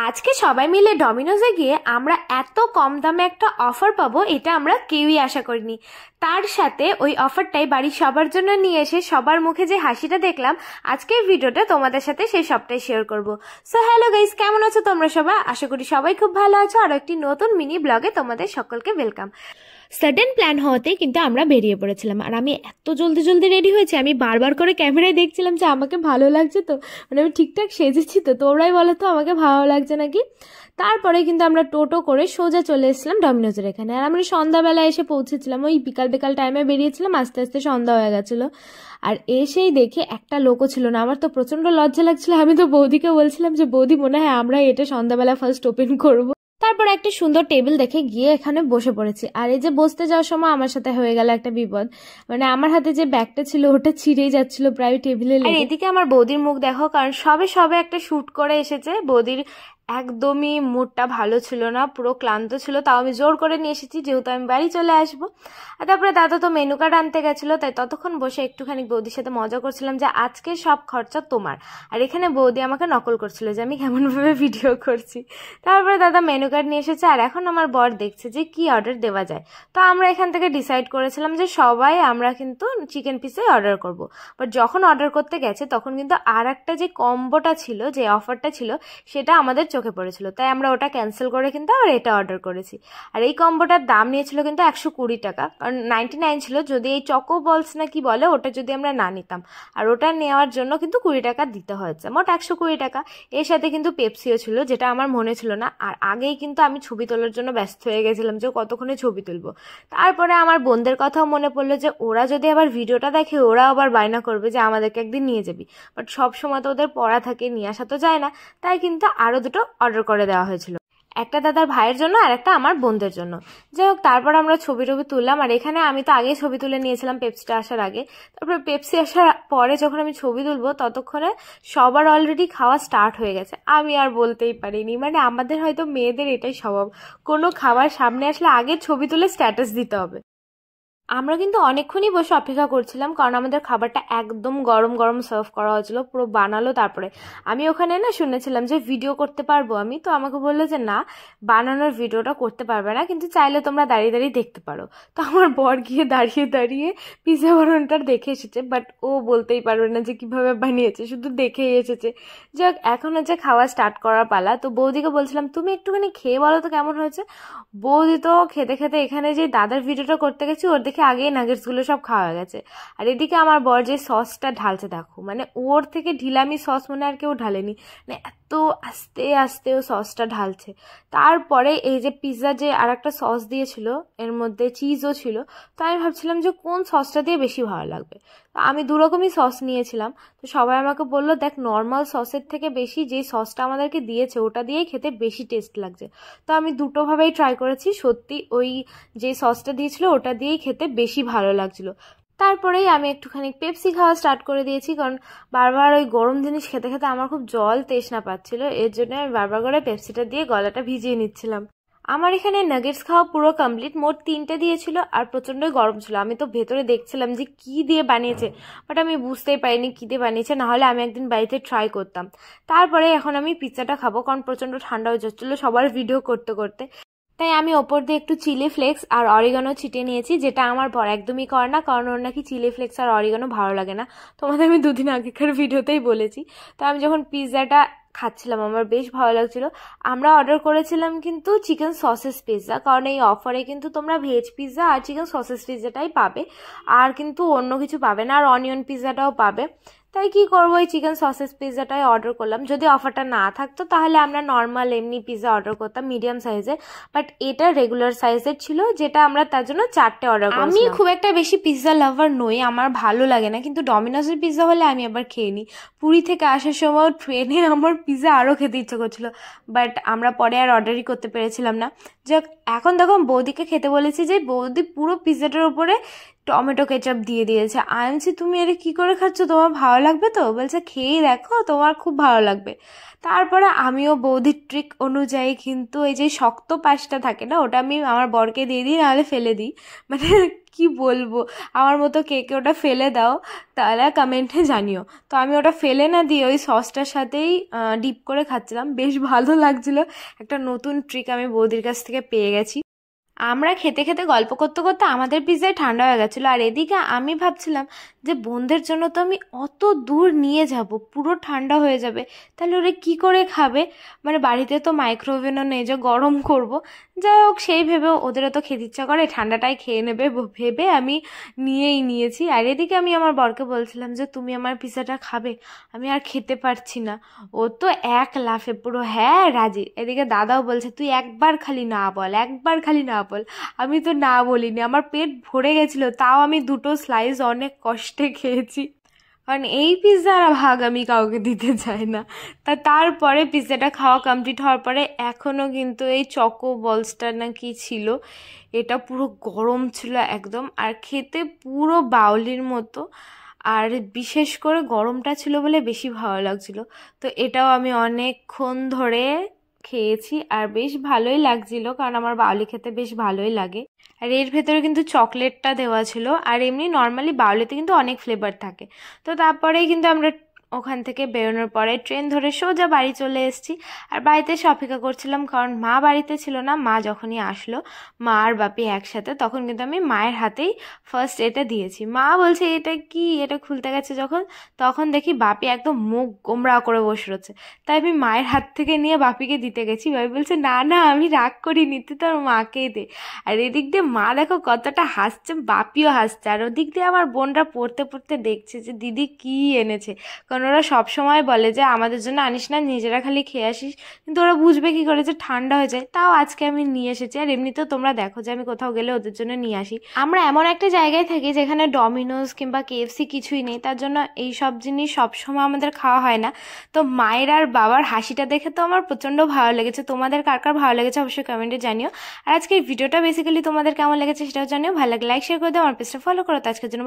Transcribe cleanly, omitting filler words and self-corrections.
আজকে সবাই মিলে ডমিনোজে গিয়ে আমরা এত কম দামে একটা অফার পাবো এটা আমরা কেউই আশা করিনি। তার সাথে ওই অফারটাই বাড়ির সবার জন্য নিয়ে এসে সবার মুখে যে হাসিটা দেখলাম, আজকের ভিডিওটা তোমাদের সাথে সেই সবটাই শেয়ার করব। সো হ্যালো গাইস, কেমন আছো তোমরা সবাই? আশা করি সবাই খুব ভালো আছো। আর একটি নতুন মিনি ব্লগে তোমাদের সকলকে ওয়েলকাম। সাডেন প্ল্যান হওয়াতে কিন্তু আমরা বেরিয়ে পড়েছিলাম, আর আমি এত জলদি জলদি রেডি হয়েছি, আমি বারবার করে ক্যামেরায় দেখছিলাম যে আমাকে ভালো লাগছে তো, মানে আমি ঠিকঠাক সেজেছি তো, তোমরাই বলো তো আমাকে ভালো লাগছে নাকি। তারপরে কিন্তু আমরা টোটো করে সোজা চলে এসেছিলাম ডমিনোজের এখানে। আর আমরা সন্ধ্যাবেলা এসে পৌঁছেছিলাম, ওই বিকাল বিকাল টাইমে বেরিয়েছিলাম, আস্তে আস্তে সন্ধ্যা হয়ে গেছিলো। আর এসেই দেখে একটা লোকও ছিল না। আমার তো প্রচণ্ড লজ্জা লাগছিল। আমি তো বৌদিকে বলছিলাম যে বৌদি মনে হয় আমরা এটা সন্ধ্যাবেলা ফার্স্ট ওপেন করবো। তারপর একটা সুন্দর টেবিল দেখে গিয়ে এখানে বসে পড়েছি। আর এই যে বসতে যাওয়ার সময় আমার সাথে হয়ে গেল একটা বিপদ, মানে আমার হাতে যে ব্যাগটা ছিল ওটা ছিঁড়েই যাচ্ছিল প্রায় টেবিলে। আর এদিকে আমার বৌদির মুখ দেখো, কারণ সবে সবে একটা শুট করে এসেছে। বৌদির একদমই মুডটা ভালো ছিল না, পুরো ক্লান্ত ছিল। তাও আমি জোর করে নিয়ে এসেছি যেহেতু আমি বাড়ি চলে আসবো। আর তারপরে দাদা তো মেনু কার্ড আনতে গেছিলো, তাই ততক্ষণ বসে একটুখানি বৌদির সাথে মজা করছিলাম যে আজকে সব খরচা তোমার। আর এখানে বৌদি আমাকে নকল করছিল যে আমি কেমনভাবে ভিডিও করছি। তারপরে দাদা মেনু কার্ড নিয়ে এসেছে, আর এখন আমার বর দেখছে যে কি অর্ডার দেওয়া যায়। তো আমরা এখান থেকে ডিসাইড করেছিলাম যে সবাই আমরা কিন্তু চিকেন পিসে অর্ডার করব। বাট যখন অর্ডার করতে গেছে তখন কিন্তু আর একটা যে কম্বোটা ছিল, যে অফারটা ছিল, সেটা আমাদের চোখে পড়েছিল। তাই আমরা ওটা ক্যান্সেল করে কিন্তু আবার এটা অর্ডার করেছি। আর এই কম্বোটার দাম নিয়েছিল কিন্তু 120 টাকা, কারণ 99 ছিল যদি এই চকো বলস না কি বলে ওটা যদি আমরা না নিতাম। আর ওটা নেওয়ার জন্য কিন্তু 20 টাকা দিতে হয়েছে, মোট 120 টাকা। এর সাথে কিন্তু পেপসিও ছিল, যেটা আমার মনে ছিল না। আর আগেই কিন্তু আমি ছবি তোলার জন্য ব্যস্ত হয়ে গেছিলাম যে কতক্ষণে ছবি তুলবো। তারপরে আমার বোনদের কথাও মনে পড়লো যে ওরা যদি আবার ভিডিওটা দেখে ওরা আবার বায়না করবে যে আমাদেরকে একদিন নিয়ে যাবি। বাট সব সময় তো ওদের পড়া থাকে, নিয়ে আসা তো যায় না। তাই কিন্তু আরো দুটো অর্ডার করে দেওয়া হয়েছিল, একটা দাদার ভাইয়ের জন্য আর একটা আমার বোনদের জন্য। যাই হোক, তারপর আমরা ছবি টবি তুললাম। আর এখানে আমি তো আগেই ছবি তুলে নিয়েছিলাম পেপসিটা আসার আগে। তারপরে পেপসি আসার পরে যখন আমি ছবি তুলবো ততক্ষণে সবার অলরেডি খাওয়া স্টার্ট হয়ে গেছে। আমি আর বলতেই পারিনি, মানে আমাদের হয়তো মেয়েদের এটাই স্বভাব, কোনো খাবার সামনে আসলে আগে ছবি তুলে স্ট্যাটাস দিতে হবে। আমরা কিন্তু অনেকক্ষণই বসে অপেক্ষা করছিলাম, কারণ আমাদের খাবারটা একদম গরম গরম সার্ভ করা হয়েছিল, পুরো বানালো। তারপরে আমি ওখানে না শুনেছিলাম যে ভিডিও করতে পারবো আমি, তো আমাকে বললো যে না, বানানোর ভিডিওটা করতে পারবে না, কিন্তু চাইলে তোমরা দাঁড়িয়ে দাঁড়িয়ে দেখতে পারো। তো আমার বর গিয়ে দাঁড়িয়ে দাঁড়িয়ে পিৎজা বানানোটা দেখে এসেছে, বাট ও বলতেই পারবে না যে কিভাবে বানিয়েছে, শুধু দেখেই এসেছে। যাক, এখন হচ্ছে খাওয়া স্টার্ট করার পালা। তো বৌদিকে বলছিলাম তুমি একটুখানি খেয়ে বলো তো কেমন হয়েছে। বৌদি তো খেতে খেতে এখানে যে দাদার ভিডিওটা করতে গেছি ওর দেখে আগেই নাগেটসগুলো সব খাওয়া গেছে। আর এদিকে আমার বর যে সসটা ঢালছে দেখো, মানে ওর থেকে ঢিলামি সস মনে আর কেউ ঢালেনি, মানে এত আস্তে আস্তে ও সসটা ঢালছে। তারপরে এই যে পিৎজা যে আর একটা সস দিয়েছিল, এর মধ্যে চিজও ছিল। তো আমি ভাবছিলাম যে কোন সসটা দিয়ে বেশি ভালো লাগবে। তো আমি দুরকমই সস নিয়েছিলাম। তো সবাই আমাকে বললো দেখ, নর্মাল সসের থেকে বেশি যে সসটা আমাদেরকে দিয়েছে ওটা দিয়েই খেতে বেশি টেস্ট লাগছে। তো আমি দুটোভাবেই ট্রাই করেছি, সত্যি ওই যে সসটা দিয়েছিল ওটা দিয়েই খেতে বেশি ভালো লাগছিল। তারপরেই আমি একটুখানি পেপসি খাওয়া স্টার্ট করে দিয়েছি, কারণ বারবার ওই গরম জিনিস খেতে খেতে আমার খুব জল তৃষ্ণা পাচ্ছিল। এর জন্য আমি বারবার করে পেপসিটা দিয়ে গলাটা ভিজিয়ে নিচ্ছিলাম। আমার এখানে নাগেটস খাওয়া পুরো কমপ্লিট, মোট 3টে দিয়েছিল আর প্রচণ্ডই গরম ছিল। আমি তো ভেতরে দেখছিলাম যে কি দিয়ে বানিয়েছে, বাট আমি বুঝতেই পারিনি কি দিয়ে বানিয়েছে, নাহলে আমি একদিন বাড়িতে ট্রাই করতাম। তারপরে এখন আমি পিৎজাটা খাবো, কারণ প্রচণ্ড ঠান্ডা হয়ে যাচ্ছিলো সবার ভিডিও করতে করতে। তাই আমি ওপর দিয়ে একটু চিলি ফ্লেক্স আর অরিগানো ছিটিয়ে নিয়েছি, যেটা আমার বর একদমই করে না, কারণ ওর নাকি চিলি ফ্লেক্স আর অরিগানো ভালো লাগে না। তোমাদের আমি দুদিন আগেকার ভিডিওতেই বলেছি। তো আমি যখন পিৎজাটা খাচ্ছিলাম আমার বেশ ভালো লাগছিল। আমরা অর্ডার করেছিলাম কিন্তু চিকেন সসেস পিৎজা, কারণ এই অফারে কিন্তু তোমরা ভেজ পিৎজা আর চিকেন সসেস পিৎজাটাই পাবে, আর কিন্তু অন্য কিছু পাবে না, আর অনিয়ন পিৎজাটাও পাবে। তাই কি করবো, এই চিকেন সসেস পিৎজাটাই অর্ডার করলাম। যদি অফারটা না থাকতো তাহলে আমরা নর্মাল এমনি পিৎজা অর্ডার করতাম মিডিয়াম সাইজের, বাট এটা রেগুলার সাইজের ছিল, যেটা আমরা তার জন্য 4টে অর্ডার করেছিলাম। আমি খুব একটা বেশি পিৎজা লাভার নই, আমার ভালো লাগে না, কিন্তু ডমিনোজের পিৎজা হলে আমি আবার খেয়ে নিই। পুরী থেকে আসার সময় ট্রেনে আমার পিৎজা আরও খেতে ইচ্ছে করছিল, বাট আমরা পরে আর অর্ডারই করতে পেরেছিলাম না। যাক, এখন দেখো বৌদিকে খেতে বলেছি যে বৌদি পুরো পিৎজাটার উপরে টমেটো কেচাপ দিয়ে দিয়েছে। আমি বলছি তুমি এটা কী করে খাচ্ছ, তোমার ভালো লাগবে তো? বলছে খেয়ে দেখো, তোমার খুব ভালো লাগবে। তারপরে আমিও বৌদির ট্রিক অনুযায়ী কিন্তু এই যে শক্ত পাশটা থাকে না, ওটা আমি আমার বরকে দিয়ে দিই, নাহলে ফেলে দিই। মানে কি বলবো, আমার মতো কে কে ওটা ফেলে দাও তাহলে কমেন্টে জানিও। তো আমি ওটা ফেলে না দিয়ে ওই সসটার সাথেই ডিপ করে খাচ্ছিলাম, বেশ ভালো লাগছিল। একটা নতুন ট্রিক আমি বৌদির কাছ থেকে পেয়ে গেছি। আমরা খেতে খেতে গল্প করতে করতে আমাদের পিৎজায় ঠান্ডা হয়ে গেছিলো, আর এদিকে আমি ভাবছিলাম যে বোনদের জন্য তো আমি অত দূর নিয়ে যাব, পুরো ঠান্ডা হয়ে যাবে, তাহলে ওরা কি করে খাবে? মানে বাড়িতে তো মাইক্রোওভেনও নেই যে গরম করব। যাই হোক, সেই ভেবেও ওদেরও তো খেতে ইচ্ছা করে, ঠান্ডাটাই খেয়ে নেবে ভেবে আমি নিয়েছি। আর এদিকে আমি আমার বরকে বলছিলাম যে তুমি আমার পিৎজাটা খাবে, আমি আর খেতে পারছি না। ও তো এক লাফে পুরো হ্যাঁ রাজি। এদিকে দাদাও বলছে তুই একবার খালি না বল, একবার খালি না বল। আমি তো না বলিনি, আমার পেট ভরে গেছিলো, তাও আমি 2টো স্লাইস অনেক কষ্টে খেয়েছি, কারণ এই পিৎজার ভাগ আমি কাউকে দিতে চাই না। তারপরে পিৎজাটা খাওয়া কমপ্লিট হওয়ার পরে এখনও কিন্তু এই চকো বলসটা না কি ছিল, এটা পুরো গরম ছিল একদম, আর খেতে পুরো বাউলির মতো। আর বিশেষ করে গরমটা ছিল বলে বেশি ভালো লাগছিল। তো এটাও আমি অনেকক্ষণ ধরে খেয়েছি, আর বেশ ভালোই লাগছিল, কারণ আমার বাউলি খেতে বেশ ভালোই লাগে। আর এর ভেতরে কিন্তু চকলেটটা দেওয়া ছিল, আর এমনি নর্মালি বাউলিতে কিন্তু অনেক ফ্লেভার থাকে। তো তারপরেই কিন্তু আমরা ওখান থেকে বেরোনোর পরে ট্রেন ধরে সোজা বাড়ি চলে এসেছি। আর বাড়িতে এসে অপেক্ষা করছিলাম, কারণ মা বাড়িতে ছিল না। মা যখনই আসলো, মা আর বাপি একসাথে, তখন কিন্তু আমি মায়ের হাতেই ফার্স্ট এটা দিয়েছি। মা বলছে এটা কি, এটা খুলতে গেছে যখন, তখন দেখি বাপি একদম মুখ গোমড়া করে বসে রয়েছে। তাই আমি মায়ের হাত থেকে নিয়ে বাপিকে দিতে গেছি। বাপি বলছে না না, আমি রাগ করিনি, তুই তোর মাকেই দে। আর এদিক দিয়ে মা দেখো কতটা হাসছে, বাপিও হাসছে। আর ওদিক দিয়ে আমার বোনরা পড়তে পড়তে দেখছে যে দিদি কি এনেছে, কারণ ওরা সবসময় বলে যে আমাদের জন্য আনিস না, নিজেরা খালি খেয়ে আসিস। কিন্তু ওরা বুঝবে কি করে যে ঠান্ডা হয়ে যায়? তাও আজকে আমি নিয়ে এসেছি। আর এমনিতেও তোমরা দেখো যে আমি কোথাও গেলে ওদের জন্য নিয়ে আসি। আমরা এমন একটা জায়গায় থাকি যেখানে ডমিনোজ কিংবা কেএফসি কিছুই নেই, তার জন্য এই সব জিনিস সবসময় আমাদের খাওয়া হয় না। তো মায়ের আর বাবার হাসিটা দেখে তো আমার প্রচণ্ড ভালো লেগেছে। তোমাদের কার কার ভালো লেগেছে অবশ্যই কমেন্টে জানিও। আর আজকের ভিডিওটা বেসিক্যালি তোমাদের কেমন লেগেছে সেটাও জানিও। ভালো লাগলে লাইক শেয়ার করে দাও, আমার পেজটা ফলো করো। তো আজকের জন্য